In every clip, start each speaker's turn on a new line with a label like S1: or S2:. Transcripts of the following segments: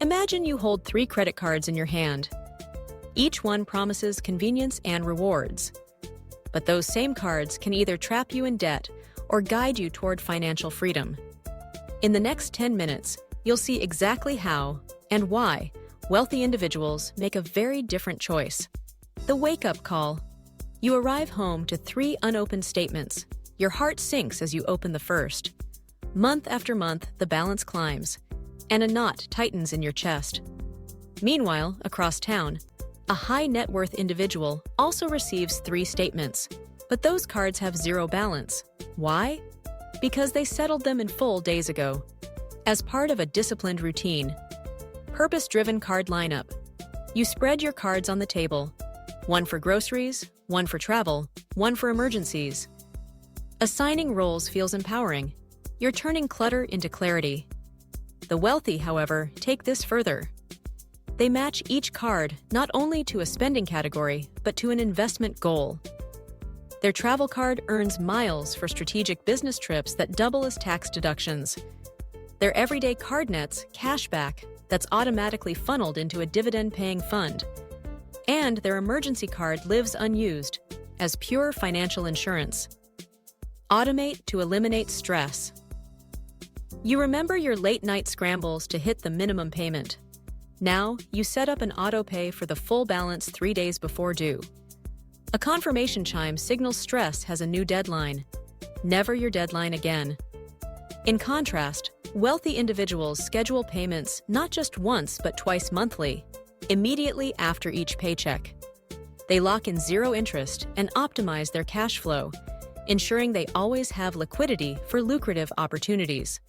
S1: Imagine you hold 3 credit cards in your hand. Each one promises convenience and rewards. But those same cards can either trap you in debt or guide you toward financial freedom. In the next 10 minutes, you'll see exactly how and why wealthy individuals make a very different choice. The wake-up call. You arrive home to 3 unopened statements. Your heart sinks as you open the first. Month after month, the balance climbs, and a knot tightens in your chest. Meanwhile, across town, a high net worth individual also receives 3 statements, but those cards have 0 balance. Why? Because they settled them in full days ago. As part of a disciplined routine. Purpose-driven card lineup. You spread your cards on the table. 1 for groceries, 1 for travel, 1 for emergencies. Assigning roles feels empowering. You're turning clutter into clarity. The wealthy, however, take this further. They match each card not only to a spending category, but to an investment goal. Their travel card earns miles for strategic business trips that double as tax deductions. Their everyday card nets cashback that's automatically funneled into a dividend-paying fund. And their emergency card lives unused as pure financial insurance. Automate to eliminate stress. You remember your late-night scrambles to hit the minimum payment. Now, you set up an auto-pay for the full balance 3 days before due. A confirmation chime signals stress has a new deadline. Never your deadline again. In contrast, wealthy individuals schedule payments not just once but twice monthly, immediately after each paycheck. They lock in 0 interest and optimize their cash flow, ensuring they always have liquidity for lucrative opportunities.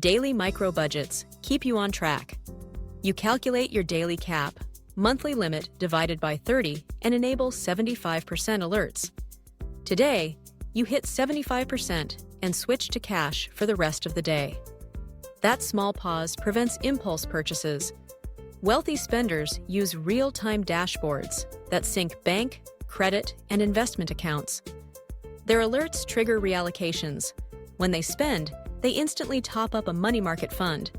S1: Daily micro-budgets keep you on track. You calculate your daily cap, monthly limit divided by 30, and enable 75% alerts. Today, you hit 75% and switch to cash for the rest of the day. That small pause prevents impulse purchases. Wealthy spenders use real-time dashboards that sync bank, credit, and investment accounts. Their alerts trigger reallocations. When they spend, they instantly top up a money market fund,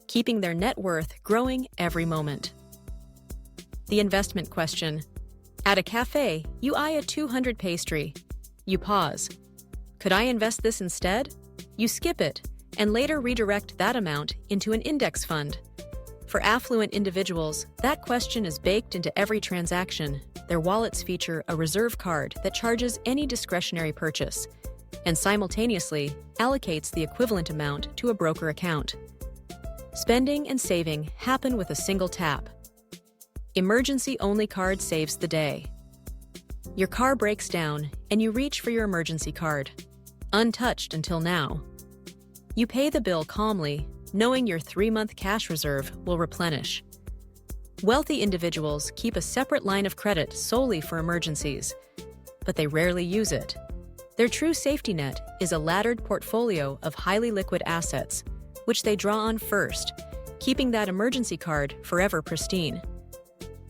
S1: keeping their net worth growing every moment. The investment question. At a cafe, you eye a 200 pastry. You pause. Could I invest this instead? You skip it, and later redirect that amount into an index fund. For affluent individuals, that question is baked into every transaction. Their wallets feature a reserve card that charges any discretionary purchase and simultaneously allocates the equivalent amount to a broker account. Spending and saving happen with a single tap. Emergency-only card saves the day. Your car breaks down, and you reach for your emergency card, untouched until now. You pay the bill calmly, knowing your 3-month cash reserve will replenish. Wealthy individuals keep a separate line of credit solely for emergencies, but they rarely use it. Their true safety net is a laddered portfolio of highly liquid assets, which they draw on first, keeping that emergency card forever pristine.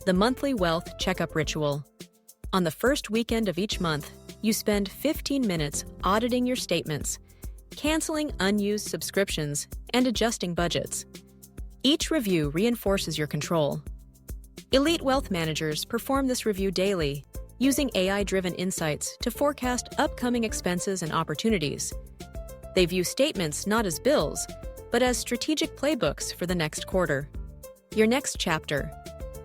S1: The monthly wealth checkup ritual. On the first weekend of each month, you spend 15 minutes auditing your statements, canceling unused subscriptions, and adjusting budgets. Each review reinforces your control. Elite wealth managers perform this review daily, using AI-driven insights to forecast upcoming expenses and opportunities. They view statements not as bills, but as strategic playbooks for the next quarter. Your next chapter.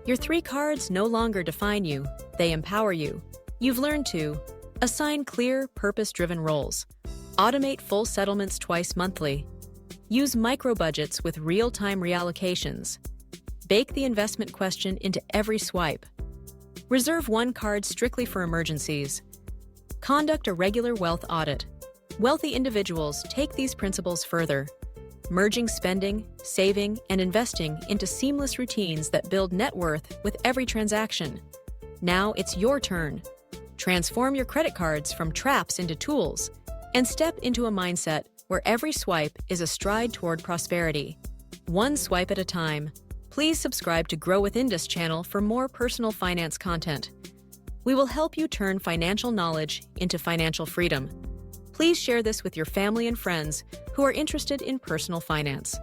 S1: Your 3 cards no longer define you, they empower you. You've learned to assign clear, purpose-driven roles, automate full settlements twice monthly, use micro-budgets with real-time reallocations, bake the investment question into every swipe, reserve 1 card strictly for emergencies, conduct a regular wealth audit. Wealthy individuals take these principles further, merging spending, saving, and investing into seamless routines that build net worth with every transaction. Now it's your turn. Transform your credit cards from traps into tools, and step into a mindset where every swipe is a stride toward prosperity. 1 swipe at a time. Please subscribe to Grow with Indus channel for more personal finance content. We will help you turn financial knowledge into financial freedom. Please share this with your family and friends who are interested in personal finance.